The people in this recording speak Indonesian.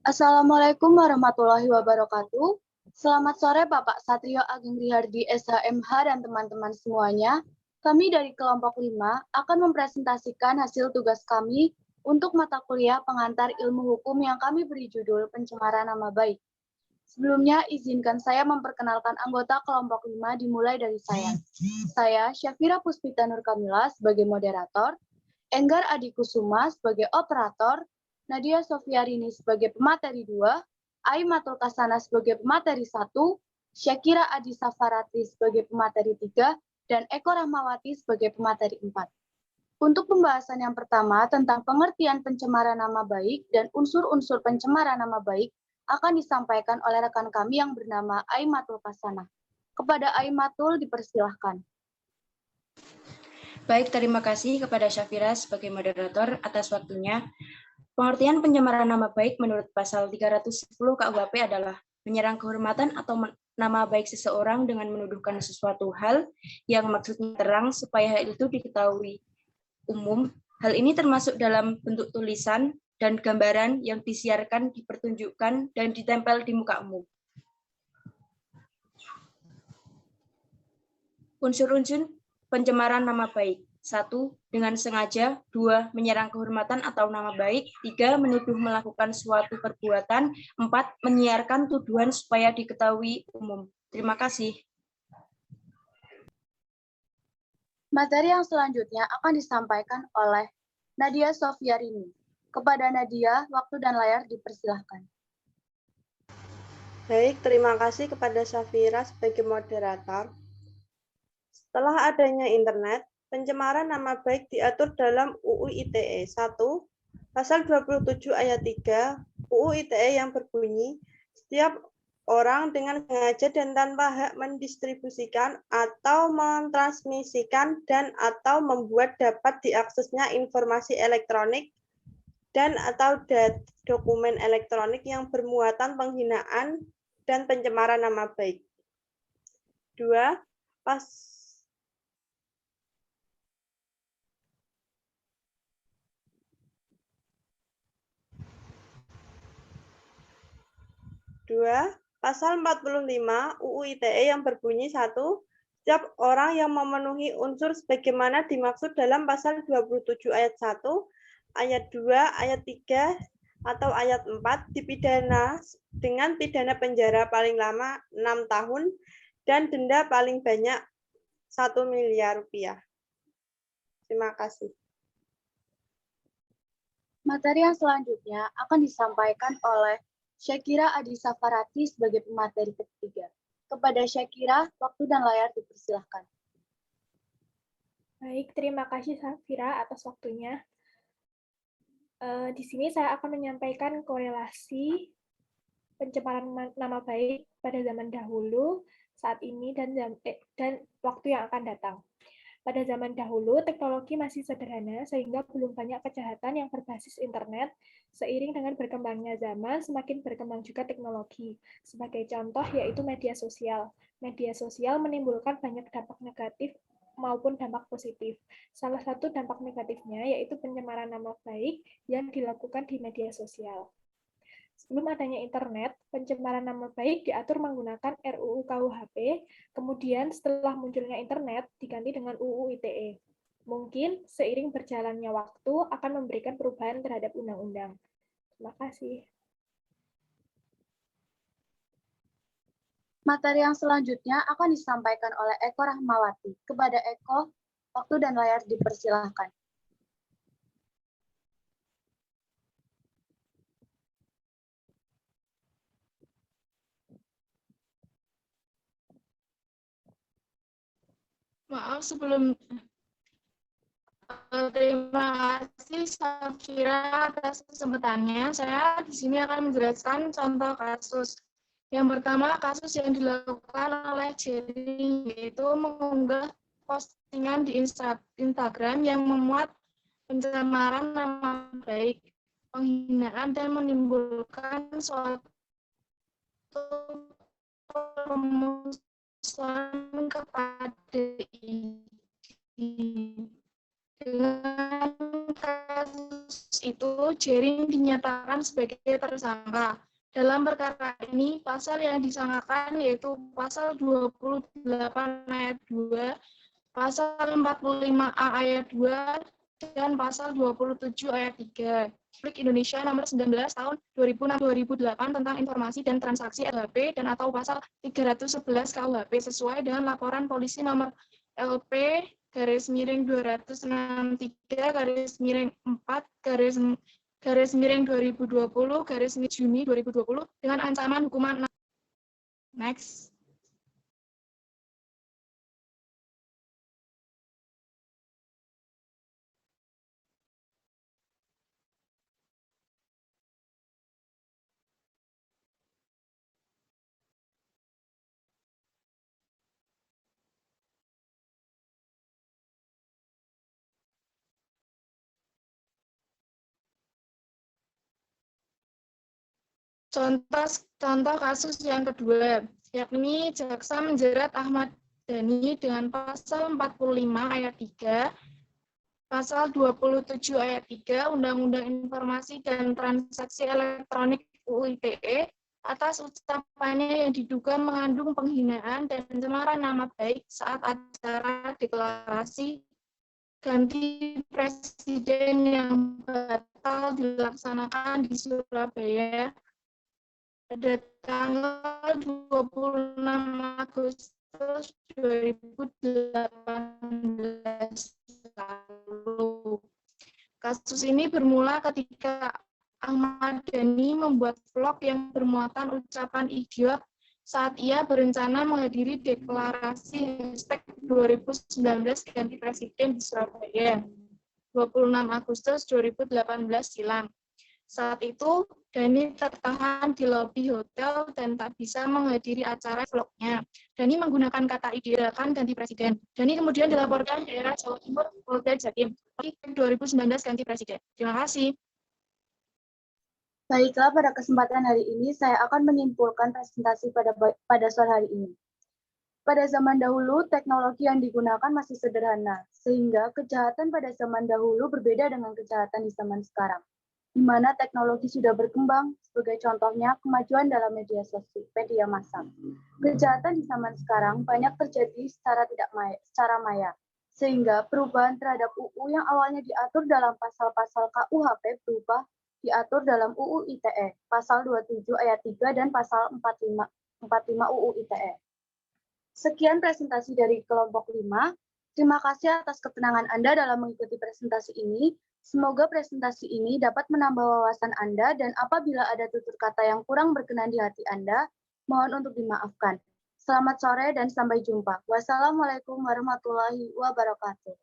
Assalamualaikum warahmatullahi wabarakatuh. Selamat sore Bapak Satrio Ageng Rihardi SHMH dan teman-teman semuanya. Kami dari kelompok 5 akan mempresentasikan hasil tugas kami untuk mata kuliah pengantar ilmu hukum yang kami beri judul pencemaran nama baik. Sebelumnya, izinkan saya memperkenalkan anggota kelompok 5 dimulai dari saya. Saya, Syafira Puspita Nur Kamila sebagai moderator, Enggar Adi Kusuma sebagai operator, Nadia Sofiarini sebagai pemateri 2, Aimatul Kasana sebagai pemateri 1, Syakira Adi Safarati sebagai pemateri 3, dan Eko Rahmawati sebagai pemateri 4. Untuk pembahasan yang pertama tentang pengertian pencemaran nama baik dan unsur-unsur pencemaran nama baik akan disampaikan oleh rekan kami yang bernama Aimatul Kasana. Kepada Aimatul dipersilahkan. Baik, terima kasih kepada Syafira sebagai moderator atas waktunya. Pengertian pencemaran nama baik menurut pasal 310 KUHP adalah menyerang kehormatan atau nama baik seseorang dengan menuduhkan sesuatu hal yang maksudnya terang supaya hal itu diketahui umum. Hal ini termasuk dalam bentuk tulisan dan gambaran yang disiarkan, dipertunjukkan, dan ditempel di muka umum. Unsur-unsur pencemaran nama baik. 1. Dengan sengaja. 2. Menyerang kehormatan atau nama baik. 3. Menuduh melakukan suatu perbuatan. 4. Menyiarkan tuduhan supaya diketahui umum. Terima kasih. Materi yang selanjutnya akan disampaikan oleh Nadia Sofiarini. Kepada Nadia, waktu dan layar dipersilahkan. Baik, terima kasih kepada Syafira sebagai moderator. Setelah adanya internet, pencemaran nama baik diatur dalam UU ITE 1, pasal 27 ayat 3, UU ITE yang berbunyi, setiap orang dengan sengaja dan tanpa hak mendistribusikan atau mentransmisikan dan atau membuat dapat diaksesnya informasi elektronik dan atau dokumen elektronik yang bermuatan penghinaan dan pencemaran nama baik. 2. Pasal 45 UU ITE yang berbunyi 1. Setiap orang yang memenuhi unsur sebagaimana dimaksud dalam pasal 27 ayat 1, ayat 2, ayat 3, atau ayat 4 dipidana dengan pidana penjara paling lama 6 tahun dan denda paling banyak 1 miliar rupiah. Terima kasih. Materi yang selanjutnya akan disampaikan oleh Syakira Adi Safarati sebagai pemateri ketiga. Kepada Syakira, waktu dan layar dipersilahkan. Baik, terima kasih Syafira atas waktunya. Di sini saya akan menyampaikan korelasi pencemaran nama baik pada zaman dahulu, saat ini, dan waktu yang akan datang. Pada zaman dahulu, teknologi masih sederhana sehingga belum banyak kejahatan yang berbasis internet. Seiring dengan berkembangnya zaman, semakin berkembang juga teknologi. Sebagai contoh yaitu media sosial. Media sosial menimbulkan banyak dampak negatif maupun dampak positif. Salah satu dampak negatifnya yaitu pencemaran nama baik yang dilakukan di media sosial. Sebelum adanya internet, pencemaran nama baik diatur menggunakan RUU KUHP, kemudian setelah munculnya internet diganti dengan UU ITE. Mungkin seiring berjalannya waktu akan memberikan perubahan terhadap undang-undang. Terima kasih. Materi yang selanjutnya akan disampaikan oleh Eko Rahmawati. Kepada Eko, waktu dan layar dipersilahkan. Maaf sebelum terima kasih Syafira atas kesempatannya. Saya di sini akan menjelaskan contoh kasus. Yang pertama, kasus yang dilakukan oleh Jering, yaitu mengunggah postingan di Instagram yang memuat pencemaran nama baik, penghinaan, dan menimbulkan suatu permusuhan kepada ini. Dengan kasus itu, Jering dinyatakan sebagai tersangka. Dalam perkara ini, pasal yang disangkakan yaitu pasal 28 ayat 2, pasal 45A ayat 2, dan pasal 27 ayat 3. Republik Indonesia nomor 19 tahun 2006-2008 tentang informasi dan transaksi LHP dan atau pasal 311 KUHP sesuai dengan laporan polisi nomor LP-200-4-2020-Juni 2020 dengan ancaman hukuman. Next. Contoh kasus yang kedua, yakni jaksa menjerat Ahmad Dhani dengan pasal 45 ayat 3, pasal 27 ayat 3 Undang-Undang Informasi dan Transaksi Elektronik UU ITE atas ucapannya yang diduga mengandung penghinaan dan pencemaran nama baik saat acara deklarasi ganti presiden yang batal dilaksanakan di Surabaya pada tanggal 26 Agustus 2018 lalu. Kasus ini bermula ketika Ahmad Dhani membuat vlog yang bermuatan ucapan idiot saat ia berencana menghadiri deklarasi hashtag 2019 ganti presiden di Surabaya 26 Agustus 2018 silam. Saat itu, Dhani tertahan di lobi hotel dan tak bisa menghadiri acara vlognya. Dhani menggunakan kata idealkan ganti presiden. Dhani kemudian dilaporkan daerah Jawa Timur, Polda Jatim, 2019 ganti presiden. Terima kasih. Baiklah, pada kesempatan hari ini saya akan menyimpulkan presentasi pada sore hari ini. Pada zaman dahulu, teknologi yang digunakan masih sederhana, sehingga kejahatan pada zaman dahulu berbeda dengan kejahatan di zaman sekarang, di mana teknologi sudah berkembang, sebagai contohnya kemajuan dalam media sosial, media massa. Kejahatan di zaman sekarang banyak terjadi secara maya, sehingga perubahan terhadap UU yang awalnya diatur dalam pasal-pasal KUHP berubah diatur dalam UU ITE, pasal 27 ayat 3 dan pasal 45 UU ITE. Sekian presentasi dari kelompok 5. Terima kasih atas ketenangan Anda dalam mengikuti presentasi ini. Semoga presentasi ini dapat menambah wawasan Anda dan apabila ada tutur kata yang kurang berkenan di hati Anda, mohon untuk dimaafkan. Selamat sore dan sampai jumpa. Wassalamualaikum warahmatullahi wabarakatuh.